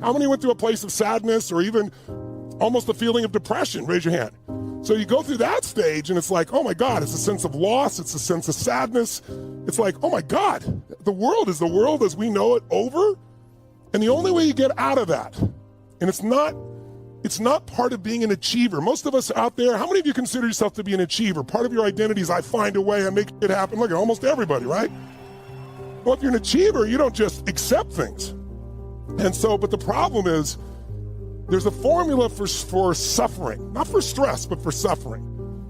How many went through a place of sadness or even almost a feeling of depression? Raise your hand. So you go through that stage and it's like, oh my God, it's a sense of loss. It's a sense of sadness. It's like, oh my God, the world is the world as we know it over. And the only way you get out of that, and it's not part of being an achiever. Most of us out there, how many of you consider yourself to be an achiever? Part of your identity is I find a way, I make it happen. Look at almost everybody, right? Well, if you're an achiever, you don't just accept things. And so, but the problem is, there's a formula for suffering, not for stress, but for suffering.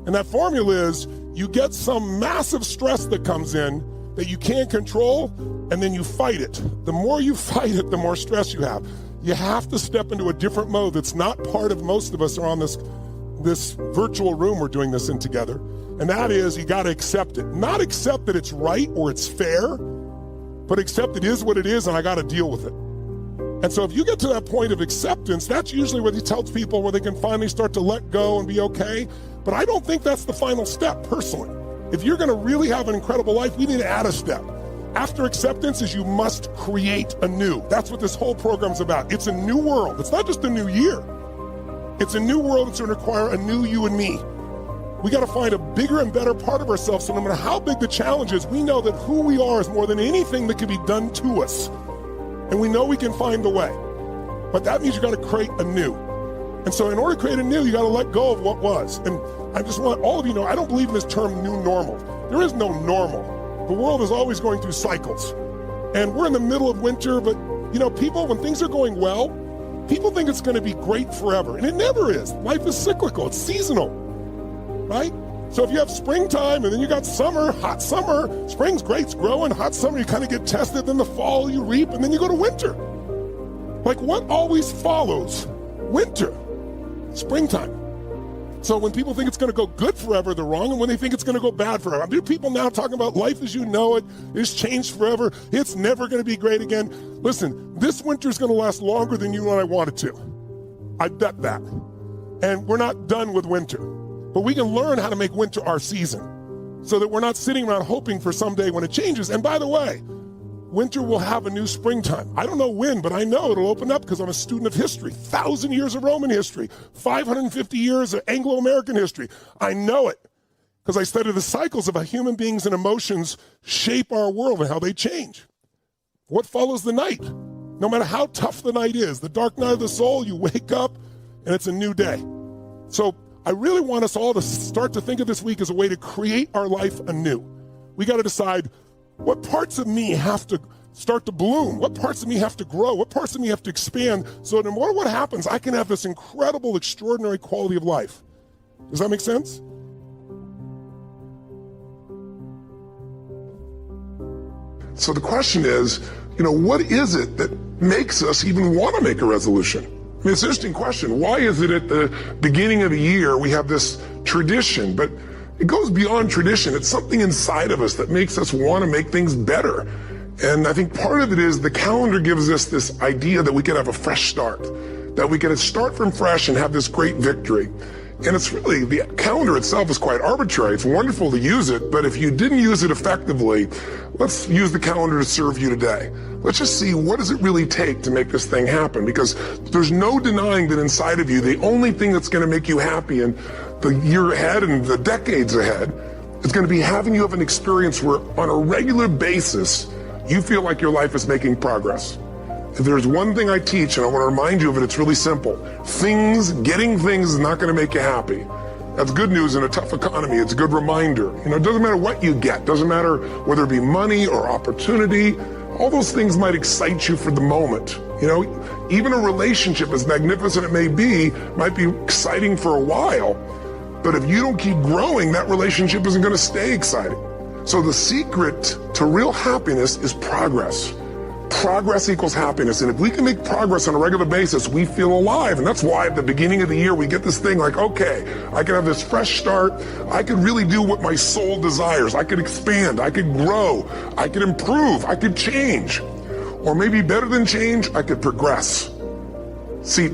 And that formula is you get some massive stress that comes in that you can't control, and then you fight it. The more you fight it, the more stress you have. You have to step into a different mode that's not part of most of us are on this virtual room we're doing this in together. And that is you got to accept it. Not accept that it's right or it's fair, but accept it is what it is and I got to deal with it. And so if you get to that point of acceptance, that's usually what he tells people where they can finally start to let go and be okay. But I don't think that's the final step, personally. If you're going to really have an incredible life, we need to add a step. After acceptance is you must create anew. That's what this whole program's about. It's a new world. It's not just a new year. It's a new world that's going to require a new you and me. We got to find a bigger and better part of ourselves, so no matter how big the challenge is, we know that who we are is more than anything that can be done to us. And we know we can find the way. But that means you got to create anew. And so in order to create anew, you got to let go of what was. And I just want all of you to know, I don't believe in this term new normal. There is no normal. The world is always going through cycles. And we're in the middle of winter, but you know, people, when things are going well, people think it's going to be great forever. And it never is. Life is cyclical. It's seasonal, right? So if you have springtime and then you got summer, hot summer, spring's great, it's growing, hot summer, you kind of get tested, then the fall you reap, and then you go to winter. Like what always follows winter? Springtime. So when people think it's going to go good forever, they're wrong. And when they think it's going to go bad forever, I mean, people now talking about life as you know it is changed forever. It's never going to be great again. Listen, this winter is going to last longer than you and I want it to. I bet that. And we're not done with winter. But we can learn how to make winter our season so that we're not sitting around hoping for someday when it changes. And by the way, winter will have a new springtime. I don't know when, but I know it'll open up because I'm a student of history. 1,000 years of Roman history, 550 years of Anglo-American history. I know it because I study the cycles of how human beings and emotions shape our world and how they change. What follows the night? No matter how tough the night is, the dark night of the soul, you wake up and it's a new day. So I really want us all to start to think of this week as a way to create our life anew. We got to decide what parts of me have to start to bloom, what parts of me have to grow, what parts of me have to expand, so no matter what happens, I can have this incredible, extraordinary quality of life. Does that make sense? So the question is, what is it that makes us even want to make a resolution? I mean, it's an interesting question. Why is it at the beginning of the year we have this tradition, but it goes beyond tradition. It's something inside of us that makes us want to make things better. And I think part of it is the calendar gives us this idea that we can have a fresh start, that we can start from fresh and have this great victory. And it's really, the calendar itself is quite arbitrary. It's wonderful to use it, but if you didn't use it effectively, let's use the calendar to serve you today. Let's just see, what does it really take to make this thing happen? Because there's no denying that inside of you, the only thing that's going to make you happy in the year ahead and the decades ahead is going to be having you have an experience where on a regular basis, you feel like your life is making progress. If there's one thing I teach, and I want to remind you of it, it's really simple. Getting things is not going to make you happy. That's good news in a tough economy. It's a good reminder. It doesn't matter what you get. Doesn't matter whether it be money or opportunity. All those things might excite you for the moment. Even a relationship, as magnificent it may be, might be exciting for a while. But if you don't keep growing, that relationship isn't going to stay exciting. So the secret to real happiness is progress. Progress equals happiness. And if we can make progress on a regular basis, we feel alive. And that's why at the beginning of the year, we get this thing like, okay, I can have this fresh start. I could really do what my soul desires. I could expand. I could grow. I could improve. I could change. Or maybe better than change, I could progress. See,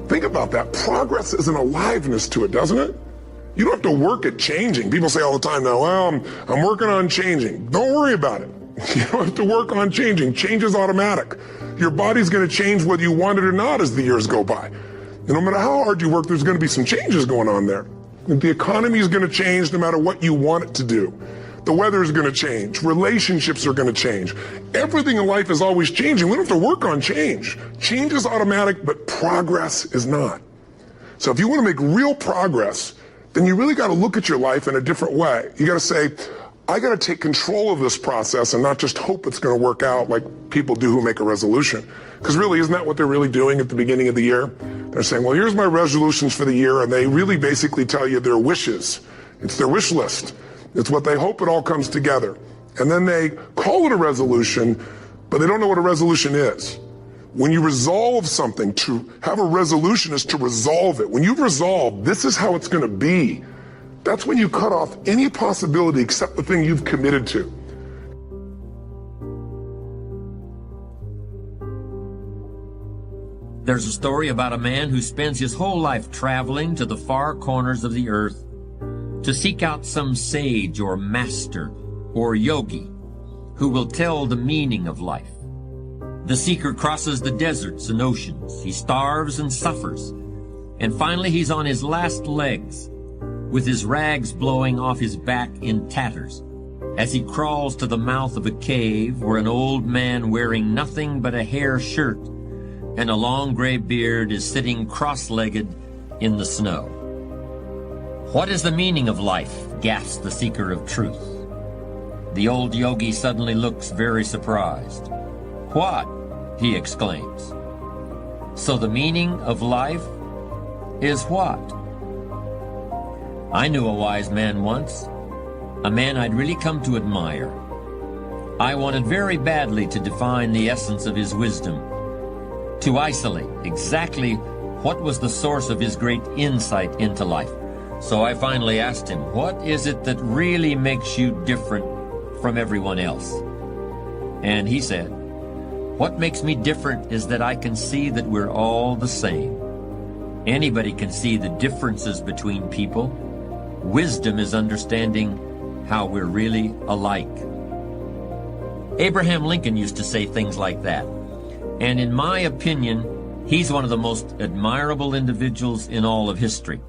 think about that. Progress is an aliveness to it, doesn't it? You don't have to work at changing. People say all the time now, well, I'm working on changing. Don't worry about it. You don't have to work on changing. Change is automatic. Your body's going to change whether you want it or not as the years go by. And no matter how hard you work, there's going to be some changes going on there. The economy is going to change no matter what you want it to do. The weather is going to change. Relationships are going to change. Everything in life is always changing. We don't have to work on change. Change is automatic, but progress is not. So if you want to make real progress, then you really got to look at your life in a different way. You got to say, I got to take control of this process and not just hope it's going to work out like people do who make a resolution. Because really, isn't that what they're really doing at the beginning of the year? They're saying, well, here's my resolutions for the year, and they really basically tell you their wishes. It's their wish list. It's what they hope it all comes together. And then they call it a resolution, but they don't know what a resolution is. When you resolve something, to have a resolution is to resolve it. When you've resolved, this is how it's going to be. That's when you cut off any possibility except the thing you've committed to. There's a story about a man who spends his whole life traveling to the far corners of the earth to seek out some sage or master or yogi who will tell the meaning of life. The seeker crosses the deserts and oceans. He starves and suffers. And finally he's on his last legs, with his rags blowing off his back in tatters, as he crawls to the mouth of a cave where an old man wearing nothing but a hair shirt and a long gray beard is sitting cross-legged in the snow. What is the meaning of life? Gasps the seeker of truth. The old yogi suddenly looks very surprised. What? He exclaims. So the meaning of life is what? I knew a wise man once, a man I'd really come to admire. I wanted very badly to define the essence of his wisdom, to isolate exactly what was the source of his great insight into life. So I finally asked him, what is it that really makes you different from everyone else? And he said, what makes me different is that I can see that we're all the same. Anybody can see the differences between people. Wisdom is understanding how we're really alike. Abraham Lincoln used to say things like that. And in my opinion, he's one of the most admirable individuals in all of history.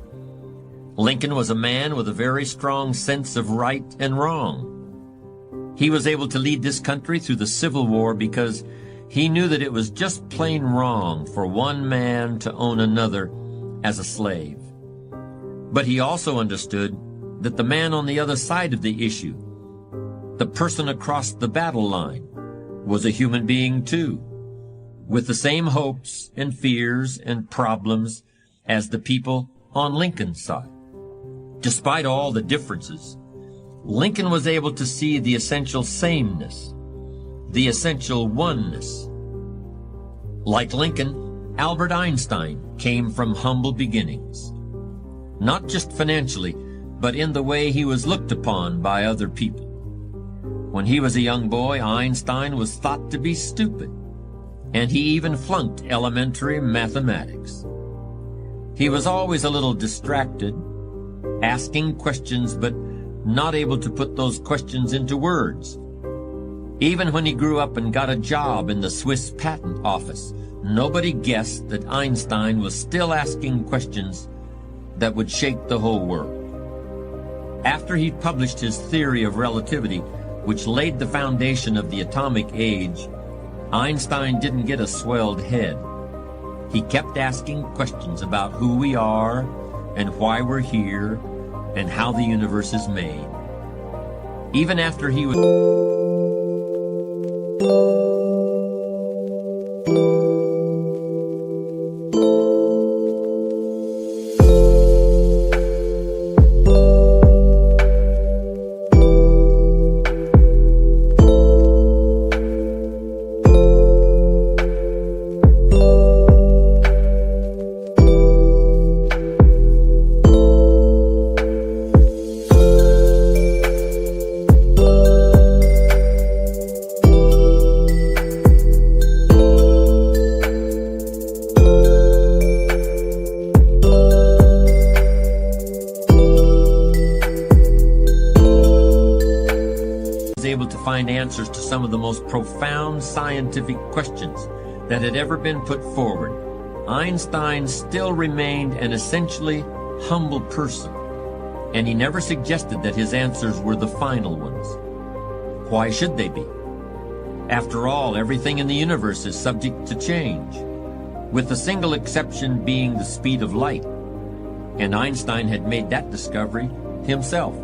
Lincoln was a man with a very strong sense of right and wrong. He was able to lead this country through the Civil War because he knew that it was just plain wrong for one man to own another as a slave. But he also understood that the man on the other side of the issue, the person across the battle line, was a human being too, with the same hopes and fears and problems as the people on Lincoln's side. Despite all the differences, Lincoln was able to see the essential sameness, the essential oneness. Like Lincoln, Albert Einstein came from humble beginnings, not just financially, but in the way he was looked upon by other people. When he was a young boy, Einstein was thought to be stupid, and he even flunked elementary mathematics. He was always a little distracted, asking questions but not able to put those questions into words. Even when he grew up and got a job in the Swiss patent office, nobody guessed that Einstein was still asking questions that would shake the whole world. After he published his theory of relativity, which laid the foundation of the atomic age, Einstein didn't get a swelled head. He kept asking questions about who we are and why we're here and how the universe is made. Even after he was able to find answers to some of the most profound scientific questions that had ever been put forward, Einstein still remained an essentially humble person, and he never suggested that his answers were the final ones. Why should they be? After all, everything in the universe is subject to change, with the single exception being the speed of light, and Einstein had made that discovery himself.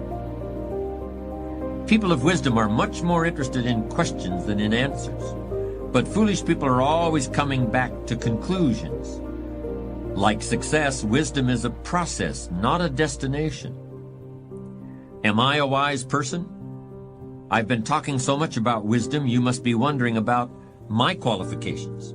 People of wisdom are much more interested in questions than in answers, but foolish people are always coming back to conclusions. Like success, wisdom is a process, not a destination. Am I a wise person? I've been talking so much about wisdom, you must be wondering about my qualifications.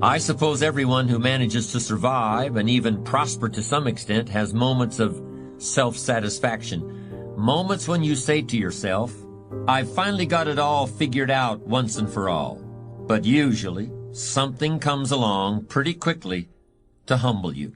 I suppose everyone who manages to survive and even prosper to some extent has moments of self-satisfaction. Moments when you say to yourself, I've finally got it all figured out once and for all. But usually, something comes along pretty quickly to humble you.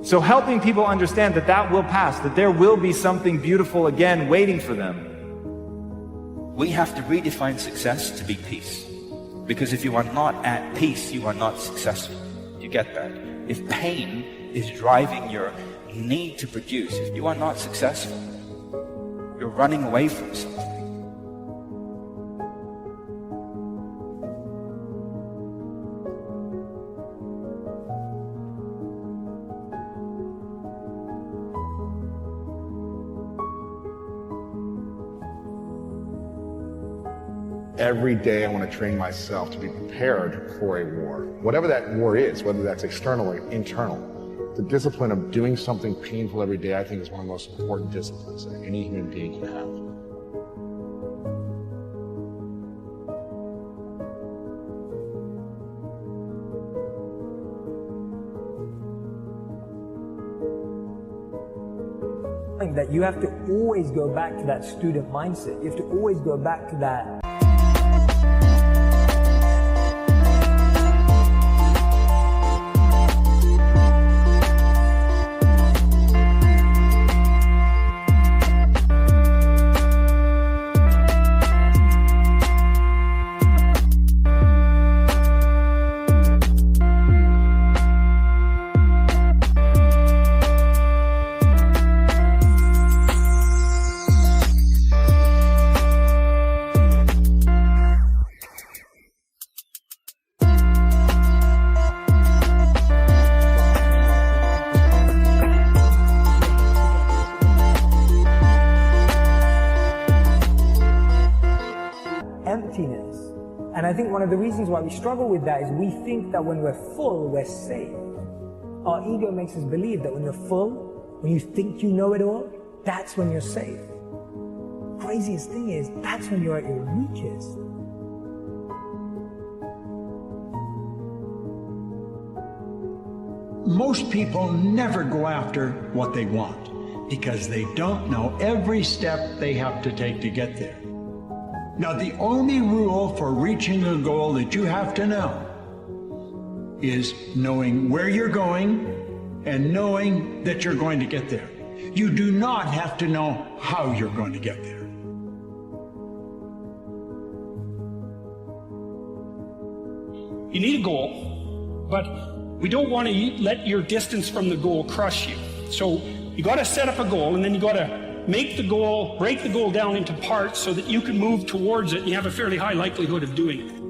So helping people understand that that will pass, that there will be something beautiful again waiting for them. We have to redefine success to be peace. Because if you are not at peace, you are not successful. You get that? If pain is driving your need to produce, if you are not successful, you're running away from something. Every day I want to train myself to be prepared for a war. Whatever that war is, whether that's external or internal. The discipline of doing something painful every day, I think, is one of the most important disciplines that any human being can have. That you have to always go back to that student mindset. You have to always go back to that. Emptiness. And I think one of the reasons why we struggle with that is we think that when we're full, we're safe. Our ego makes us believe that when you're full, when you think you know it all, that's when you're safe. Craziest thing is, that's when you're at your weakest. Most people never go after what they want because they don't know every step they have to take to get there. Now, the only rule for reaching a goal that you have to know is knowing where you're going and knowing that you're going to get there. You do not have to know how you're going to get there. You need a goal, but we don't want to let your distance from the goal crush you. So you got to set up a goal, and then you got to make the goal, break the goal down into parts so that you can move towards it and you have a fairly high likelihood of doing it.